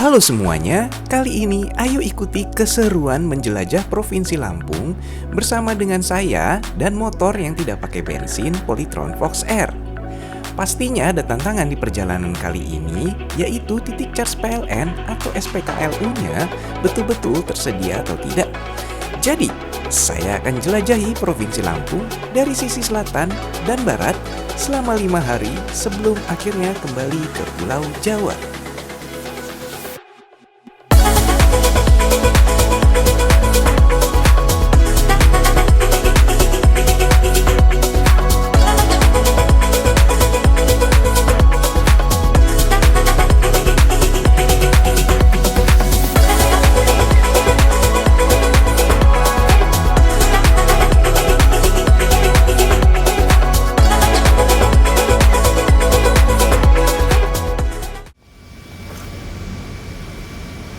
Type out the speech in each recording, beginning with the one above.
Halo semuanya, kali ini ayo ikuti keseruan menjelajah Provinsi Lampung bersama dengan saya dan motor yang tidak pakai bensin Polytron Fox R. Pastinya ada tantangan di perjalanan kali ini, yaitu titik charge PLN atau SPKLU-nya betul-betul tersedia atau tidak. Jadi, saya akan jelajahi Provinsi Lampung dari sisi selatan dan barat selama 5 hari sebelum akhirnya kembali ke Pulau Jawa.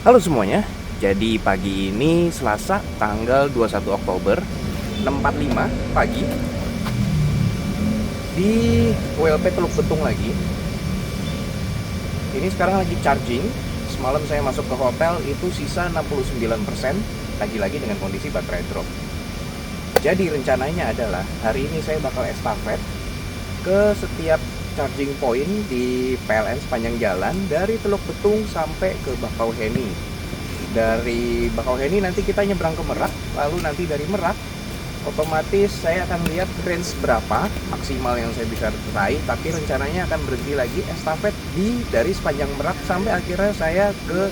Halo semuanya, jadi pagi ini Selasa tanggal 21 Oktober 6.45 pagi di WLP Teluk Betung lagi. Ini sekarang lagi charging. Semalam saya masuk ke hotel itu sisa 69%, lagi-lagi dengan kondisi baterai drop. Jadi rencananya adalah hari ini saya bakal estafet ke setiap charging point di PLN sepanjang jalan dari Teluk Betung sampai ke Bakauheni. Dari Bakauheni nanti kita nyebrang ke Merak, lalu nanti dari Merak otomatis saya akan lihat range berapa maksimal yang saya bisa raih, tapi rencananya akan berhenti lagi estafet dari sepanjang Merak sampai akhirnya saya ke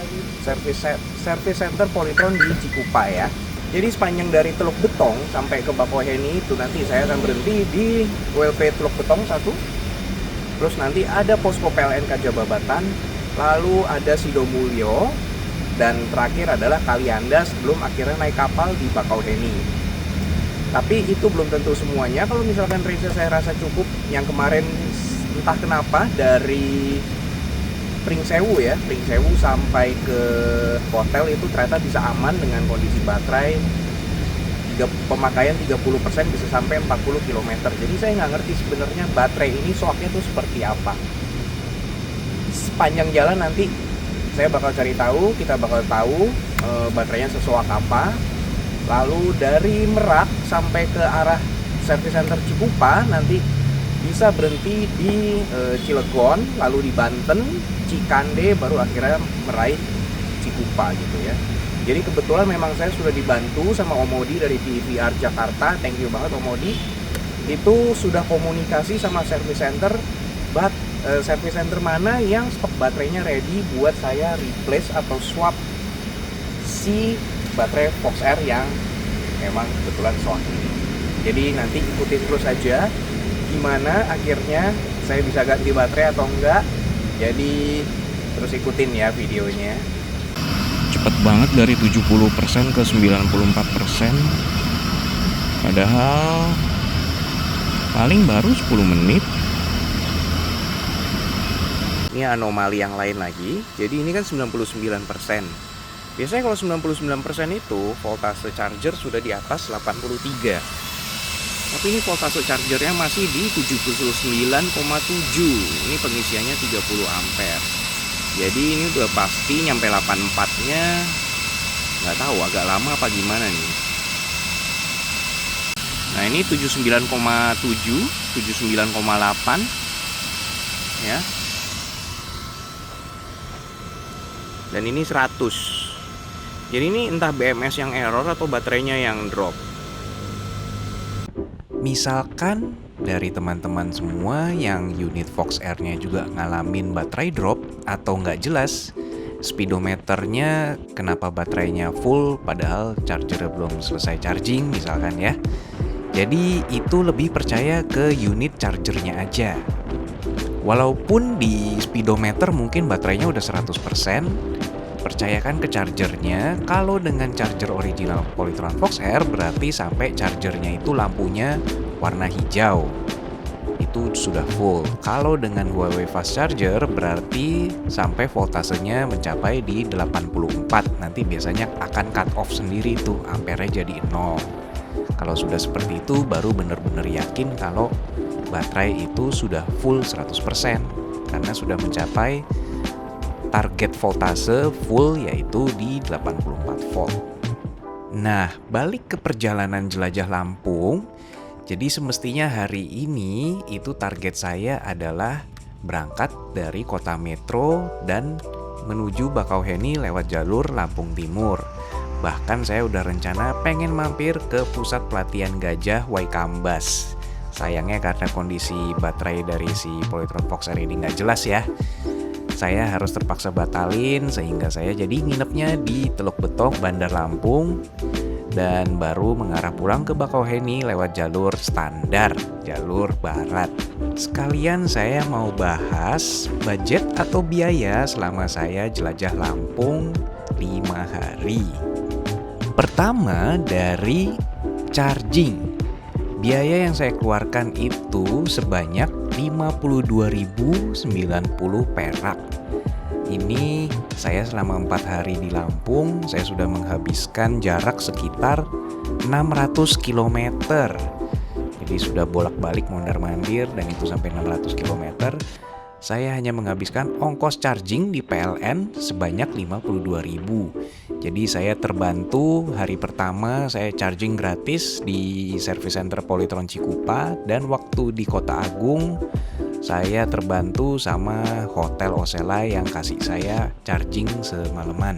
service center Polytron di Cikupa ya. Jadi sepanjang dari Teluk Betong sampai ke Bakauheni itu nanti saya akan berhenti di WLP Teluk Betong 1. Terus nanti ada posko PLN Kajababatan, lalu ada Sidomulyo, dan terakhir adalah Kalianda sebelum akhirnya naik kapal di Bakauheni. Tapi itu belum tentu semuanya. Kalau misalkan range saya rasa cukup, yang kemarin entah kenapa dari Pringsewu sampai ke hotel itu ternyata bisa aman dengan kondisi baterai. Pemakaian 30% bisa sampai 40 km. Jadi saya nggak ngerti sebenarnya baterai ini soaknya tuh seperti apa. Sepanjang jalan nanti saya bakal cari tahu, kita bakal tahu baterainya sesuak apa. Lalu dari Merak sampai ke arah service center Cikupa nanti bisa berhenti di Cilegon, lalu di Banten, Cikande, baru akhirnya meraih Cikupa gitu ya. Jadi kebetulan memang saya sudah dibantu sama Om Modi dari PVR Jakarta. Thank you banget Om Modi. Itu sudah komunikasi sama service center, service center mana yang stok baterainya ready buat saya replace atau swap si baterai Fox R yang memang kebetulan soak ini. Jadi nanti ikutin terus aja gimana akhirnya saya bisa ganti baterai atau enggak. Jadi terus ikutin ya videonya. Cepet banget dari 70% ke 94%, padahal paling baru 10 menit. Ini anomali yang lain lagi. Jadi ini kan 99%. Biasanya kalau 99% itu voltase charger sudah di atas 83. Tapi ini voltase chargernya masih di 79,7. Ini pengisiannya 30 ampere. Jadi ini udah pasti nyampe 84-nya. Nggak tahu agak lama apa gimana nih. Nah ini 79,7, 79,8 ya. Dan ini 100. Jadi ini entah BMS yang error atau baterainya yang drop. Misalkan dari teman-teman semua yang unit Fox R-nya juga ngalamin baterai drop atau nggak jelas speedometernya kenapa baterainya full padahal chargernya belum selesai charging misalkan ya. Jadi itu lebih percaya ke unit chargernya aja. Walaupun di speedometer mungkin baterainya udah 100%, percayakan ke chargernya. Kalau dengan charger original Polytron Fox R berarti sampai chargernya itu lampunya warna hijau, itu sudah full. Kalau dengan Huawei Fast Charger berarti sampai voltasenya mencapai di 84. Nanti biasanya akan cut off sendiri tuh, ampere jadi 0. Kalau sudah seperti itu baru benar-benar yakin kalau baterai itu sudah full 100%, karena sudah mencapai target voltase full yaitu di 84 volt. Nah, balik ke perjalanan jelajah Lampung. Jadi semestinya hari ini itu target saya adalah berangkat dari kota Metro dan menuju Bakauheni lewat jalur Lampung Timur. Bahkan saya udah rencana pengen mampir ke pusat pelatihan gajah Waikambas. Sayangnya karena kondisi baterai dari si Polytron Fox R ini nggak jelas ya. Saya harus terpaksa batalin sehingga saya jadi nginepnya di Teluk Betok, Bandar Lampung. Dan baru mengarah pulang ke Bakauheni lewat jalur standar, jalur barat. Sekalian saya mau bahas budget atau biaya selama saya jelajah Lampung 5 hari. Pertama dari charging. Biaya yang saya keluarkan itu sebanyak 52.090 perak. Ini saya selama 4 hari di Lampung, saya sudah menghabiskan jarak sekitar 600 km. Jadi sudah bolak-balik mondar-mandir dan itu sampai 600 km. Saya hanya menghabiskan ongkos charging di PLN sebanyak 52.000. Jadi saya terbantu hari pertama saya charging gratis di service center Polytron Cikupa, dan waktu di Kota Agung saya terbantu sama Hotel Osela yang kasih saya charging semalaman.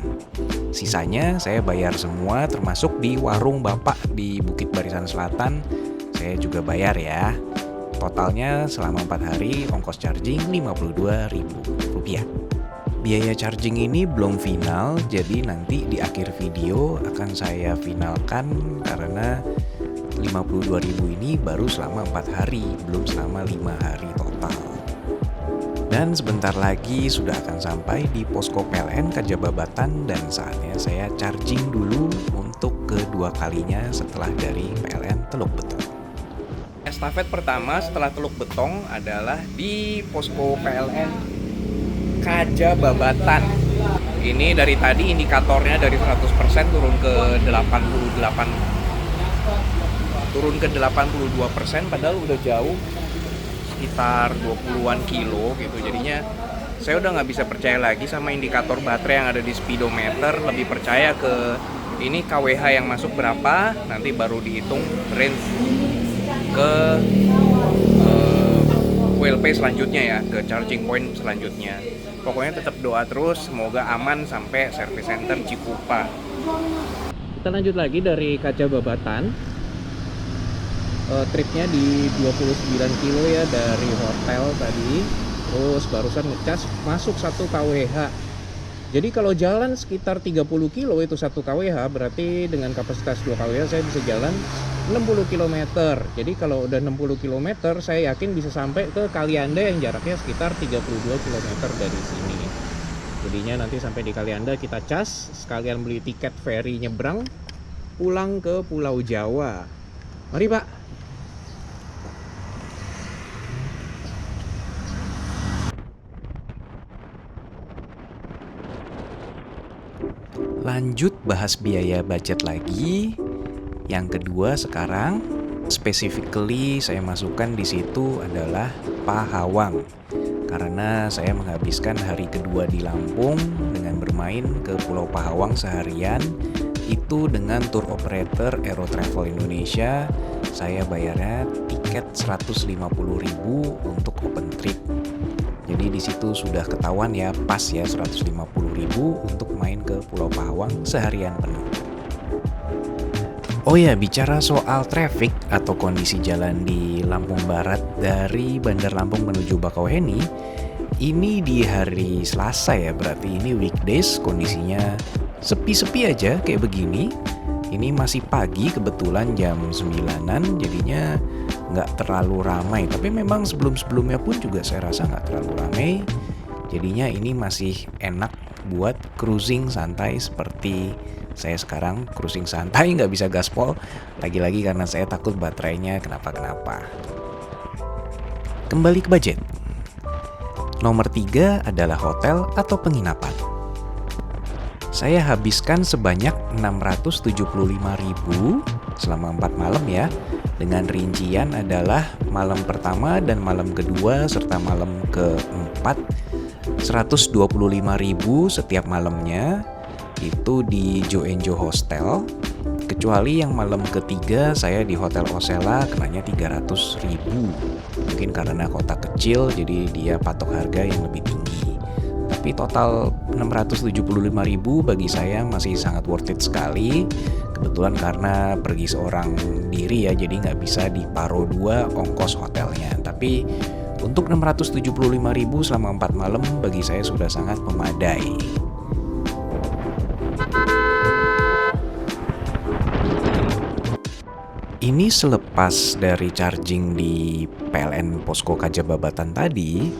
Sisanya saya bayar semua, termasuk di warung Bapak di Bukit Barisan Selatan. Saya juga bayar ya. Totalnya selama 4 hari ongkos charging Rp52.000. Biaya charging ini belum final, jadi nanti di akhir video akan saya finalkan karena 52.000 ini baru selama 4 hari, belum selama 5 hari total. Dan sebentar lagi sudah akan sampai di posko PLN Kajababatan dan saatnya saya charging dulu untuk kedua kalinya setelah dari PLN Teluk Betong. Estafet pertama setelah Teluk Betong adalah di posko PLN Kajababatan. Ini dari tadi indikatornya dari 100% turun ke 82%, padahal udah jauh sekitar 20-an kilo gitu. Jadinya saya udah nggak bisa percaya lagi sama indikator baterai yang ada di speedometer, lebih percaya ke ini KWH yang masuk berapa, nanti baru dihitung range ke WLP selanjutnya ya, ke charging point selanjutnya. Pokoknya tetap doa terus, semoga aman sampai service center Cikupa. Kita lanjut lagi dari Kajababatan. Tripnya di 29 kilo ya dari hotel tadi, terus barusan ngecas masuk 1 kWh. Jadi kalau jalan sekitar 30 kilo itu 1 kWh, berarti dengan kapasitas 2 kWh saya bisa jalan 60 km. Jadi kalau udah 60 km saya yakin bisa sampai ke Kalianda yang jaraknya sekitar 32 km dari sini. Jadinya nanti sampai di Kalianda kita cas, sekalian beli tiket ferry nyebrang pulang ke Pulau Jawa. Mari Pak. Lanjut bahas biaya budget lagi. Yang kedua sekarang, specifically saya masukkan di situ adalah Pahawang. Karena saya menghabiskan hari kedua di Lampung dengan bermain ke Pulau Pahawang seharian. Itu dengan tour operator Aero Travel Indonesia, saya bayarnya tiket 150.000 untuk open trip. Jadi di situ sudah ketahuan ya, pas ya 150.000 untuk main ke Pulau Pahawang seharian penuh. Oh ya, bicara soal traffic atau kondisi jalan di Lampung Barat dari Bandar Lampung menuju Bakauheni, ini di hari Selasa ya, berarti ini weekdays, kondisinya sepi-sepi aja kayak begini. Ini masih pagi, kebetulan jam 9-an, jadinya nggak terlalu ramai. Tapi memang sebelum-sebelumnya pun juga saya rasa nggak terlalu ramai. Jadinya ini masih enak buat cruising santai seperti saya sekarang. Cruising santai, nggak bisa gaspol. Lagi-lagi karena saya takut baterainya kenapa-kenapa. Kembali ke budget. Nomor 3 adalah hotel atau penginapan. Saya habiskan sebanyak 675.000 selama 4 malam ya. Dengan rincian adalah malam pertama dan malam kedua serta malam keempat 125.000 setiap malamnya itu di Jo Enjo Hostel. Kecuali yang malam ketiga saya di Hotel Osella kenanya 300.000. Mungkin karena kota kecil jadi dia patok harga yang lebih tinggi. Tapi total 675.000 bagi saya masih sangat worth it sekali. Kebetulan karena pergi seorang diri ya, jadi nggak bisa diparo dua ongkos hotelnya. Tapi untuk 675.000 selama 4 malam bagi saya sudah sangat memadai. Ini selepas dari charging di PLN Posko Kajababatan tadi,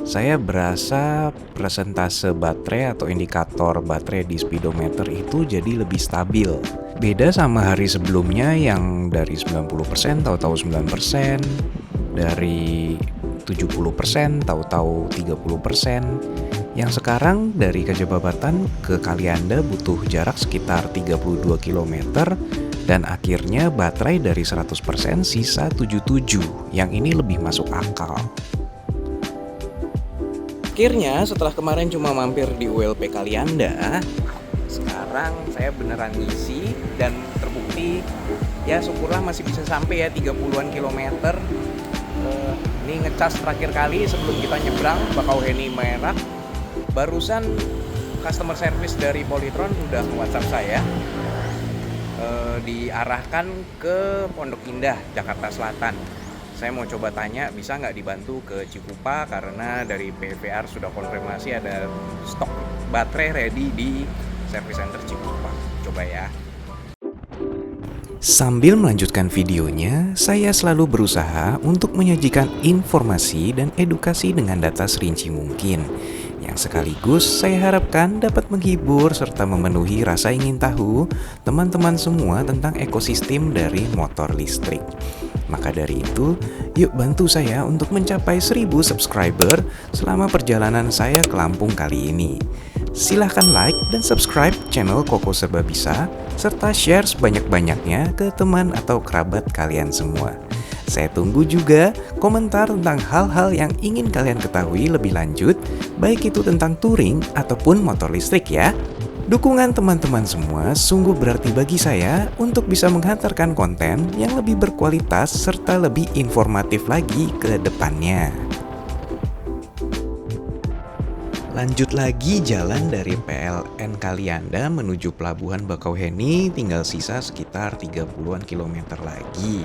saya berasa persentase baterai atau indikator baterai di speedometer itu jadi lebih stabil. Beda sama hari sebelumnya yang dari 90% tahu-tahu 9%, dari 70% tahu-tahu 30%. Yang sekarang dari Kajababatan ke Kalianda butuh jarak sekitar 32 km dan akhirnya baterai dari 100% sisa 77. Yang ini lebih masuk akal. Akhirnya setelah kemarin cuma mampir di ULP Kalianda, sekarang saya beneran ngisi dan terbukti ya syukurlah masih bisa sampai ya 30-an kilometer. Ini ngecas terakhir kali sebelum kita nyebrang Bakauheni Merak. Barusan customer service dari Polytron udah nge-WhatsApp saya, diarahkan ke Pondok Indah, Jakarta Selatan. Saya mau coba tanya bisa nggak dibantu ke Cikupa karena dari PVR sudah konfirmasi ada stok baterai ready di service center Cikupa. Coba ya. Sambil melanjutkan videonya, saya selalu berusaha untuk menyajikan informasi dan edukasi dengan data serinci mungkin, yang sekaligus saya harapkan dapat menghibur serta memenuhi rasa ingin tahu teman-teman semua tentang ekosistem dari motor listrik. Maka dari itu, yuk bantu saya untuk mencapai 1000 subscriber selama perjalanan saya ke Lampung kali ini. Silahkan like dan subscribe channel Koko Serba Bisa, serta share sebanyak-banyaknya ke teman atau kerabat kalian semua. Saya tunggu juga komentar tentang hal-hal yang ingin kalian ketahui lebih lanjut, baik itu tentang touring ataupun motor listrik ya. Dukungan teman-teman semua sungguh berarti bagi saya untuk bisa menghantarkan konten yang lebih berkualitas serta lebih informatif lagi ke depannya. Lanjut lagi jalan dari PLN Kalianda menuju Pelabuhan Bakauheni, tinggal sisa sekitar 30-an kilometer lagi.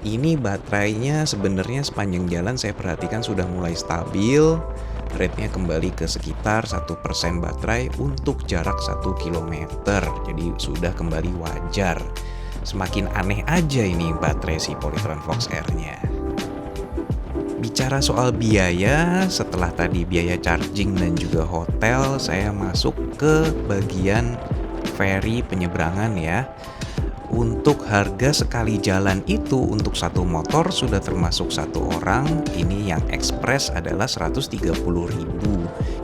Ini baterainya sebenarnya sepanjang jalan saya perhatikan sudah mulai stabil. Rate-nya kembali ke sekitar 1% baterai untuk jarak 1 km. Jadi sudah kembali wajar. Semakin aneh aja ini baterai si Polytron Fox R-nya. Bicara soal biaya, setelah tadi biaya charging dan juga hotel, saya masuk ke bagian ferry penyeberangan ya. Untuk harga sekali jalan itu untuk satu motor sudah termasuk satu orang, ini yang ekspres adalah 130.000.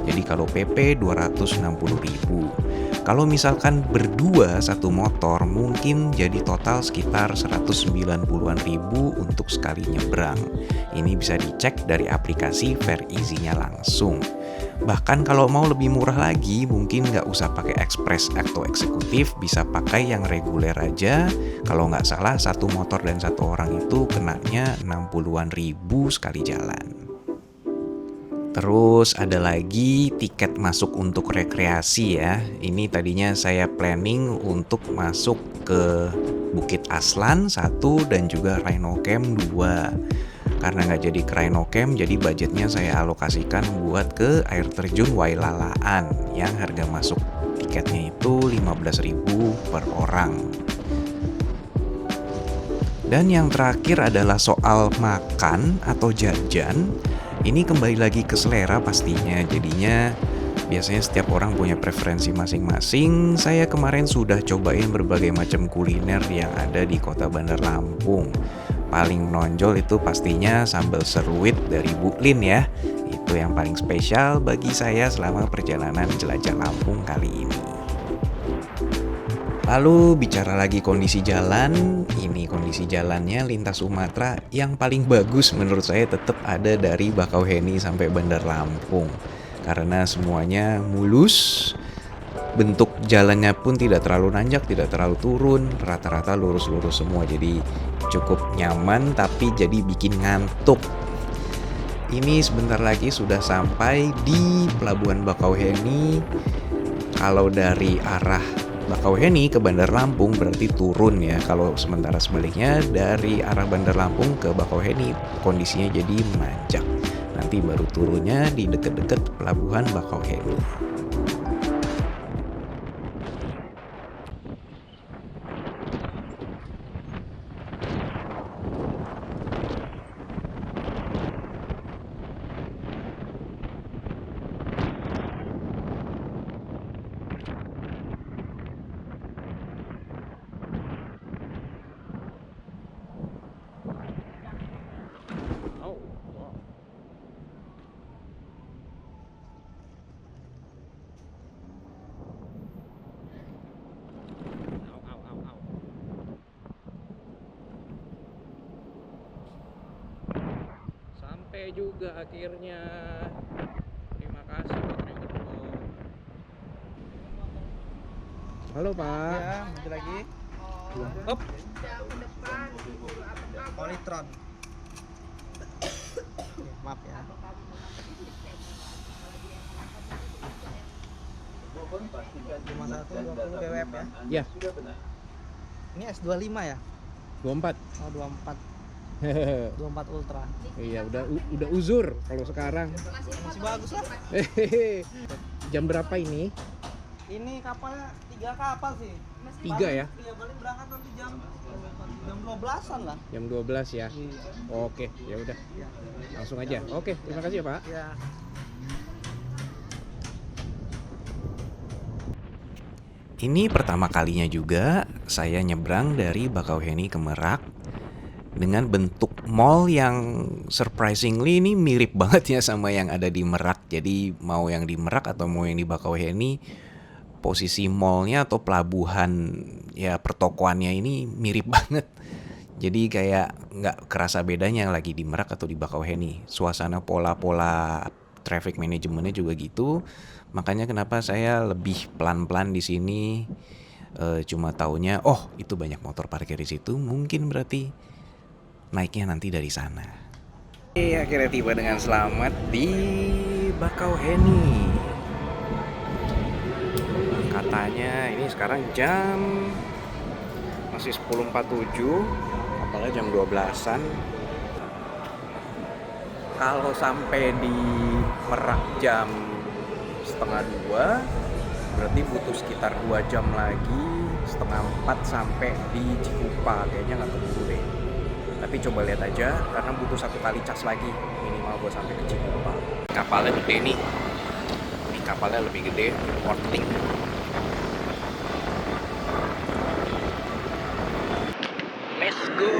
Jadi kalau PP 260.000. Kalau misalkan berdua satu motor mungkin jadi total sekitar 190-an ribu untuk sekali nyebrang. Ini bisa dicek dari aplikasi Fare Easy-nya langsung. Bahkan kalau mau lebih murah lagi, mungkin nggak usah pakai ekspres atau eksekutif, bisa pakai yang reguler aja. Kalau nggak salah, satu motor dan satu orang itu kenanya 60-an ribu sekali jalan. Terus ada lagi tiket masuk untuk rekreasi ya. Ini tadinya saya planning untuk masuk ke Bukit Aslan 1 dan juga Rhino Camp 2. Karena nggak jadi ke Rhino Camp, jadi budgetnya saya alokasikan buat ke air terjun Wailalaan yang harga masuk tiketnya itu 15.000 per orang. Dan yang terakhir adalah soal makan atau jajan. Ini kembali lagi ke selera pastinya, jadinya biasanya setiap orang punya preferensi masing-masing. Saya kemarin sudah cobain berbagai macam kuliner yang ada di kota Bandar Lampung. Paling menonjol itu pastinya sambal seruit dari Bu Lin ya. Itu yang paling spesial bagi saya selama perjalanan jelajah Lampung kali ini. Lalu bicara lagi kondisi jalan, ini kondisi jalannya lintas Sumatera yang paling bagus menurut saya tetap ada dari Bakauheni sampai Bandar Lampung. karena semuanya mulus. Bentuk jalannya pun tidak terlalu nanjak, tidak terlalu turun, rata-rata lurus-lurus semua. Jadi cukup nyaman tapi jadi bikin ngantuk. Ini sebentar lagi sudah sampai di Pelabuhan Bakauheni. Kalau dari arah Bakauheni ke Bandar Lampung berarti turun ya. Kalau sementara sebaliknya dari arah Bandar Lampung ke Bakauheni kondisinya jadi menanjak. Nanti baru turunnya di deket-deket Pelabuhan Bakauheni. Sampai juga akhirnya. Terima kasih Pak Trenggono. Halo Pak. Ya, maju lagi. Up. Polytron. Maaf ya. Cuma 120 BWF ya. Ya, Ini S25 ya? 24. Oh, 24. 24 Ultra. Iya, udah uzur kalau sekarang. Masih bagus lah. Jam berapa ini? Ini kapalnya 3 kapal sih. 3 ya? Iya, paling berangkat nanti jam 12-an lah. Jam 12 ya. Iya. Oke, ya udah. Langsung aja. Oke, terima kasih ya, Pak. Ya. Ini pertama kalinya juga saya nyebrang dari Bakauheni ke Merak dengan bentuk mall yang surprisingly ini mirip banget ya sama yang ada di Merak. Jadi mau yang di Merak atau mau yang di Bakauheni, posisi mallnya atau pelabuhan ya pertokoannya ini mirip banget. Jadi kayak nggak kerasa bedanya lagi di Merak atau di Bakauheni. Suasana pola-pola traffic manajemennya juga gitu. Makanya kenapa saya lebih pelan-pelan di sini. Cuma taunya, oh itu banyak motor parkir di situ. Mungkin berarti naiknya nanti dari sana. Akhirnya tiba dengan selamat di Bakauheni. Katanya ini sekarang jam masih 10.47, apalagi jam 12-an. Kalau sampai di Merak jam 1:30, berarti butuh sekitar 2 jam lagi, 3:30 sampai di Cikupa. Kayaknya nggak keburu deh. Tapi coba lihat aja, karena butuh 1 kali cas lagi minimal buat sampai ke Cikupa. Kapalnya gede nih. Ini kapalnya lebih gede, Portling. Let's go.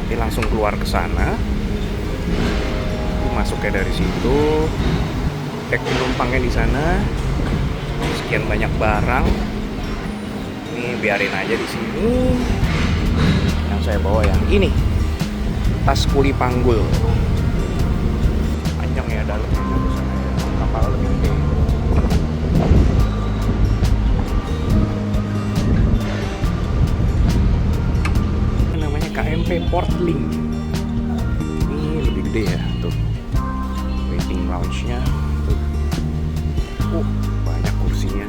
Nanti langsung keluar ke sana, masuknya dari situ, cek penumpangnya di sana, sekian banyak barang, ini biarin aja di sini. Yang saya bawa yang ini, tas kuli panggul, panjang ya dalamnya, kapal lebih gede. KMP Portling. Ini lebih gede ya, tuh. Waiting lounge-nya tuh. Banyak kursinya.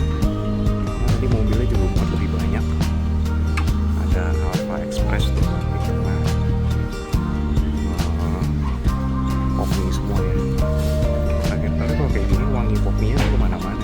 Nanti mobilnya juga muat lebih banyak. Ada Alfa Express tuh di tengah. Pop ini semua ya. Tapi kalau kayak gini wangi popnya kemana-mana.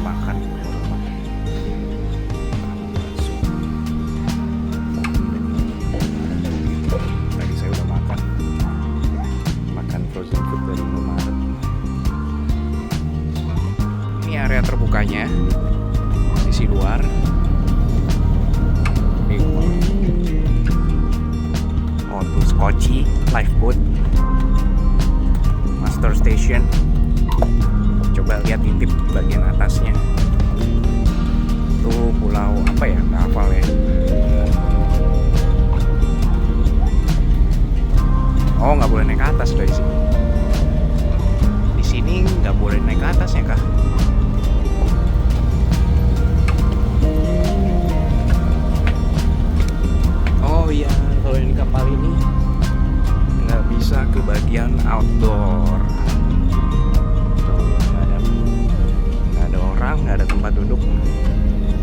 makan di rumah. Tadi saya udah makan frozen food dari Indomaret. Ini area terbukanya, sisi luar. Oh tuh Skoci Lifeboat, Master Station. Coba lihat intip bagian atasnya. Tuh pulau apa ya? Nggak hafal ya. Oh nggak boleh naik ke atas dari sini. Di sini nggak boleh naik ke atasnya kah? Oh iya, kalau ini kapal ini nggak bisa ke bagian outdoor. Tuh, nggak ada orang, nggak ada tempat duduk.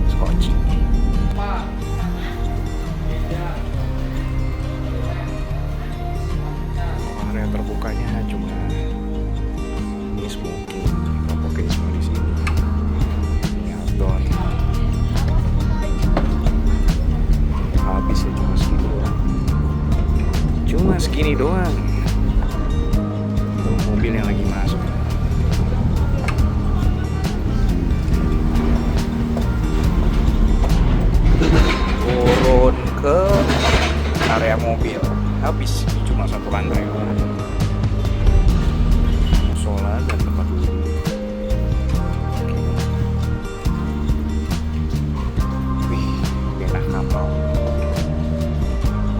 Skoci. Area terbukanya cuma ini smoking, rokoknya semua di sini. Ini outdoor. Habis ya cuma segini doang. Cuma segini doang. Tuh mobil yang lagi masuk. Turun ke area mobil. Habis cuma satu lantai. Musola dan tempat duduk. Wih, enak kapal.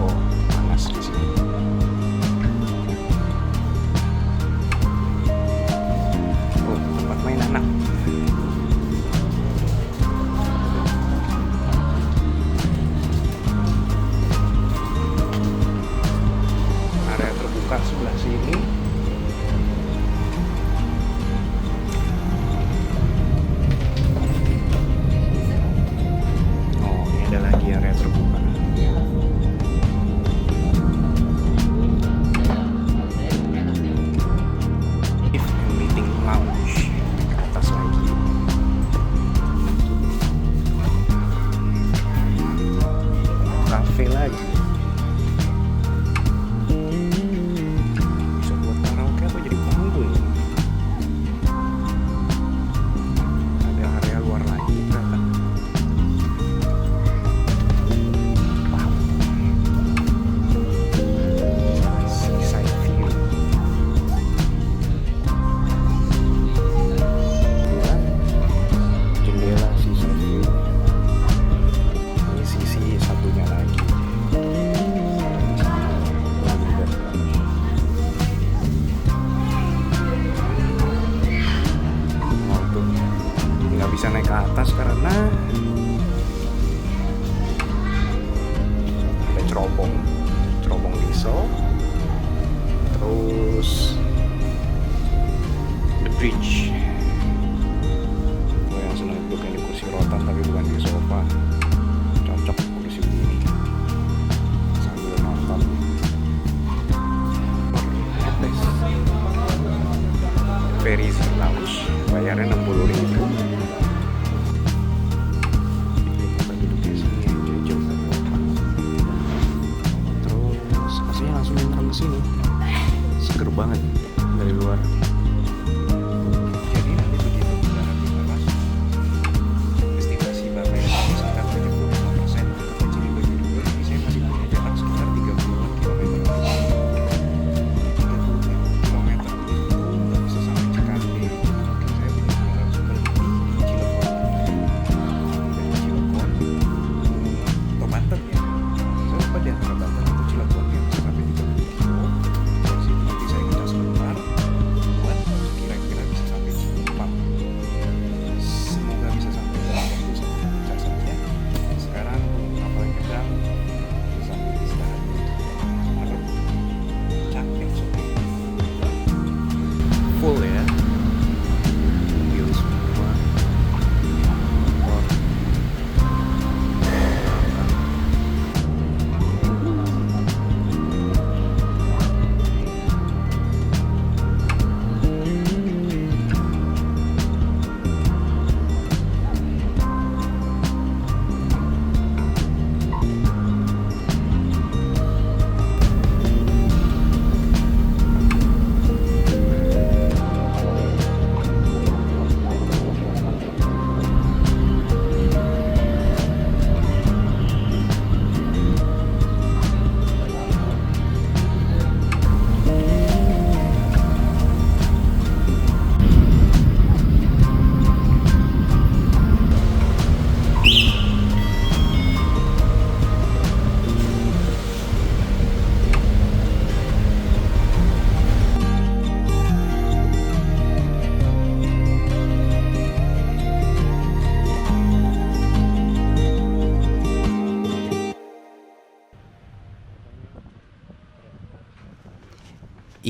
Oh, panas di sini. Oh, tempat main anak. Area terbuka sebelah sini. Oh, ini ada lagi area terbuka. If meeting lounge ke atas lagi. Cafe lagi. Bisa buat karaoke apa jadi panggung? Ada area luar lagi ternyata. Wow. Seaside view. Jendela seaside view. Ini sisi satunya lagi. Oh, tuh. Nggak bisa naik ke atas karena ada cerobong diesel. Terus the bridge. Gue yang seneng duduknya di kursi rotan tapi bukan di sofa. Cocok kursi begini sambil nonton. Ferries Lounge, bayarnya 60.000. Kita duduknya sini aja jauh dari rumah. Terus aslinya langsung nongkrong ke sini. Seger banget dari luar. Jadi nanti begitu kita masuk destinasi Bapak yang sekitar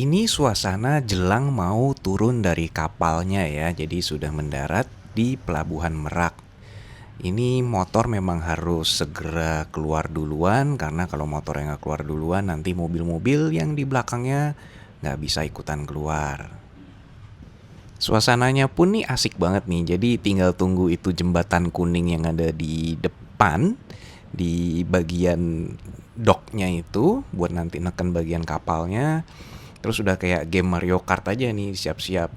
Ini suasana jelang mau turun dari kapalnya ya, jadi sudah mendarat di Pelabuhan Merak. Ini motor memang harus segera keluar duluan, karena kalau motor yang nggak keluar duluan nanti mobil-mobil yang di belakangnya nggak bisa ikutan keluar. Suasananya pun nih asik banget nih, jadi tinggal tunggu itu jembatan kuning yang ada di depan, di bagian docknya itu, buat nanti neken bagian kapalnya. Terus udah kayak game Mario Kart aja nih, siap-siap.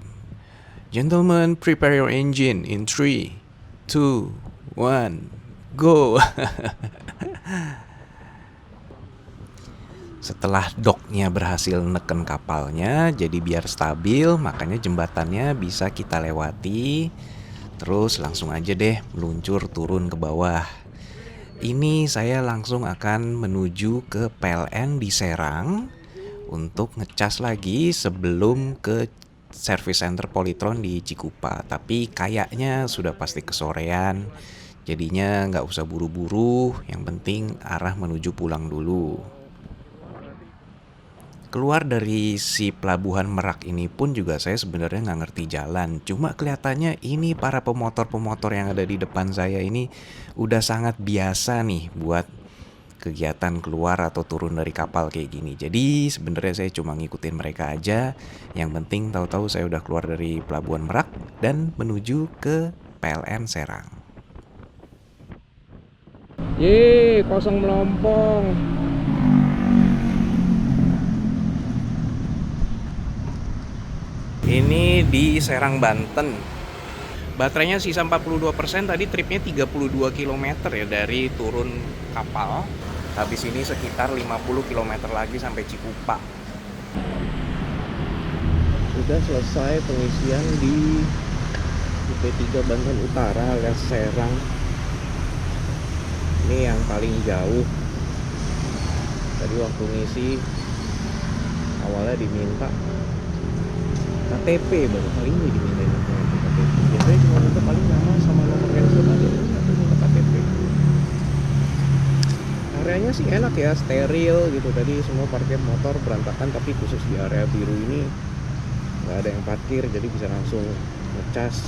Gentlemen, prepare your engine in 3, 2, 1, go. Setelah docknya berhasil neken kapalnya, jadi biar stabil, makanya jembatannya bisa kita lewati. Terus langsung aja deh meluncur turun ke bawah. Ini saya langsung akan menuju ke PLN di Serang untuk ngecas lagi sebelum ke service center Polytron di Cikupa. Tapi kayaknya sudah pasti kesorean, jadinya nggak usah buru-buru, yang penting arah menuju pulang dulu. Keluar dari si Pelabuhan Merak ini pun juga saya sebenarnya nggak ngerti jalan. Cuma kelihatannya ini para pemotor-pemotor yang ada di depan saya ini udah sangat biasa nih buat kegiatan keluar atau turun dari kapal kayak gini. Jadi sebenarnya saya cuma ngikutin mereka aja. Yang penting tahu-tahu saya udah keluar dari Pelabuhan Merak dan menuju ke PLN Serang. Yeay, kosong melompong. Ini di Serang, Banten. Baterainya sisa 42%, tadi tripnya 32 km ya dari turun kapal. Habis ini sekitar 50 km lagi sampai Cikupa. Sudah selesai pengisian di UP3 Banten Utara alias Serang. Ini yang paling jauh. Tadi waktu ngisi awalnya diminta KTP, baru kali ini diminta KTP. Biasanya cuma minta paling nama sama nomor handphone aja, tapi minta KTP. Areanya sih enak ya, steril gitu. Tadi semua parkir motor berantakan, tapi khusus di area biru ini nggak ada yang parkir, jadi bisa langsung ngecas.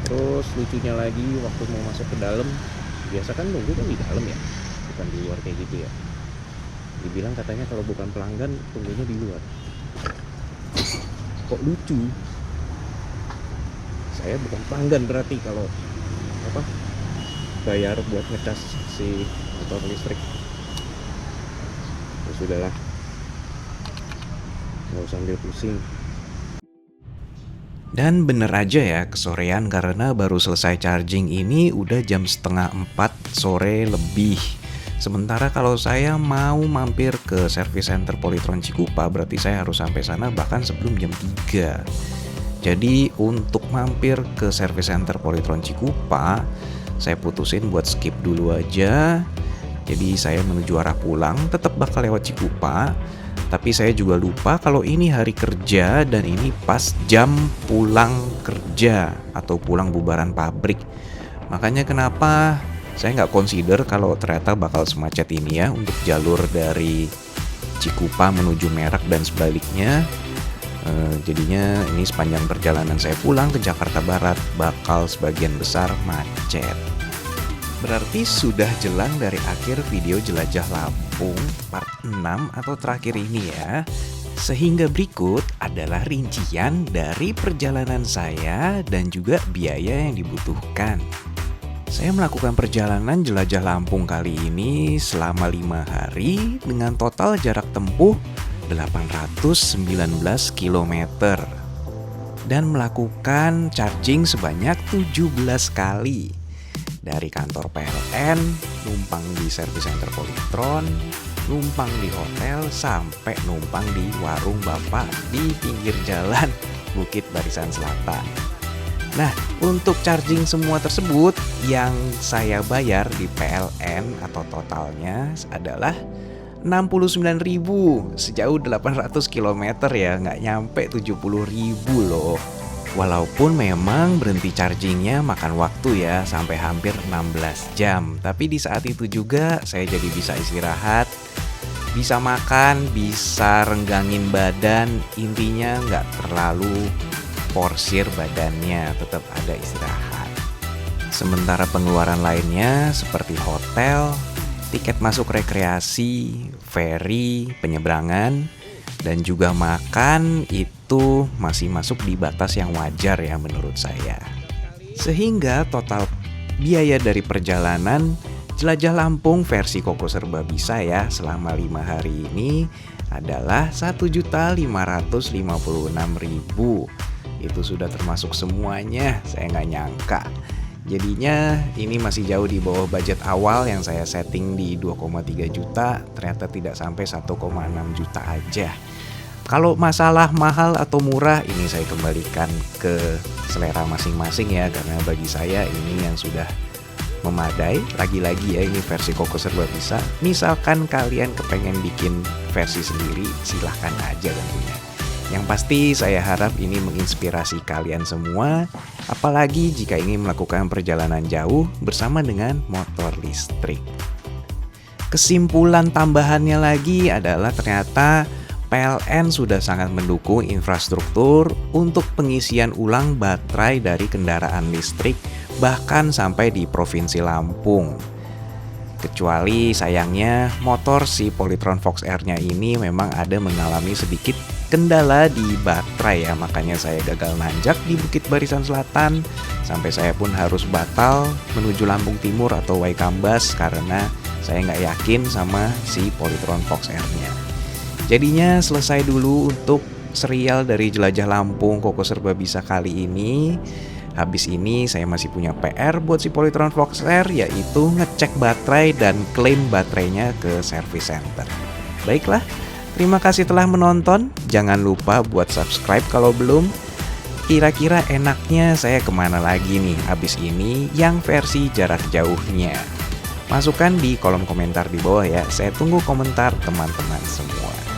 Terus lucunya lagi, waktu mau masuk ke dalam, biasa kan nunggu kan di dalam ya, bukan di luar kayak gitu ya. Dibilang katanya kalau bukan pelanggan tunggunya di luar. Kok lucu? Saya bukan pelanggan berarti kalau bayar buat ngecas si motor listrik. Ya sudahlah, nggak usah ambil pusing. Dan bener aja ya kesorean, karena baru selesai charging ini udah jam 3:30 sore lebih. Sementara kalau saya mau mampir ke service center Polytron Cikupa, berarti saya harus sampai sana bahkan sebelum jam 3. Jadi untuk mampir ke service center Polytron Cikupa, saya putusin buat skip dulu aja. Jadi saya menuju arah pulang, tetap bakal lewat Cikupa. Tapi saya juga lupa kalau ini hari kerja dan ini pas jam pulang kerja atau pulang bubaran pabrik. Makanya kenapa saya nggak consider kalau ternyata bakal semacet ini ya untuk jalur dari Cikupa menuju Merak dan sebaliknya. Jadinya ini sepanjang perjalanan saya pulang ke Jakarta Barat bakal sebagian besar macet. Berarti sudah jelang dari akhir video Jelajah Lampung part 6 atau terakhir ini ya. Sehingga berikut adalah rincian dari perjalanan saya dan juga biaya yang dibutuhkan. Saya melakukan perjalanan Jelajah Lampung kali ini selama 5 hari dengan total jarak tempuh 819 km dan melakukan charging sebanyak 17 kali. Dari kantor PLN, numpang di service center Polytron, numpang di hotel, sampai numpang di warung bapak di pinggir jalan Bukit Barisan Selatan. Nah, untuk charging semua tersebut yang saya bayar di PLN atau totalnya adalah 69.000 sejauh 800 km ya, nggak nyampe 70.000 loh. Walaupun memang berhenti chargingnya makan waktu ya, sampai hampir 16 jam. Tapi di saat itu juga saya jadi bisa istirahat. Bisa makan, bisa renggangin badan, intinya nggak terlalu porsir badannya, tetap ada istirahat. Sementara pengeluaran lainnya seperti hotel, tiket masuk rekreasi, ferry, penyeberangan, dan juga makan itu masih masuk di batas yang wajar ya menurut saya. Sehingga total biaya dari perjalanan jelajah Lampung versi Koko Serba Bisa ya selama 5 hari ini adalah 1.556.000. Itu sudah termasuk semuanya, saya nggak nyangka. Jadinya ini masih jauh di bawah budget awal yang saya setting di 2,3 juta, ternyata tidak sampai 1,6 juta aja. Kalau masalah mahal atau murah ini saya kembalikan ke selera masing-masing ya, karena bagi saya ini yang sudah memadai. Lagi-lagi ya, ini versi Koko Serba Bisa. Misalkan kalian kepengen bikin versi sendiri, silahkan aja tentunya. Yang pasti saya harap ini menginspirasi kalian semua, apalagi jika ingin melakukan perjalanan jauh bersama dengan motor listrik. Kesimpulan tambahannya lagi adalah ternyata PLN sudah sangat mendukung infrastruktur untuk pengisian ulang baterai dari kendaraan listrik, bahkan sampai di Provinsi Lampung. Kecuali sayangnya motor si Polytron Fox R-nya ini memang ada mengalami sedikit kendala di baterai ya, makanya saya gagal nanjak di Bukit Barisan Selatan, sampai saya pun harus batal menuju Lampung Timur atau Waikambas karena saya nggak yakin sama si Polytron Fox R-nya. Jadinya selesai dulu untuk serial dari Jelajah Lampung Koko Serba Bisa kali ini. Habis ini saya masih punya PR buat si Polytron Fox R, yaitu ngecek baterai dan klaim baterainya ke service center. Baiklah, terima kasih telah menonton. Jangan lupa buat subscribe kalau belum. Kira-kira enaknya saya kemana lagi nih habis ini yang versi jarak jauhnya? Masukkan di kolom komentar di bawah ya. Saya tunggu komentar teman-teman semua.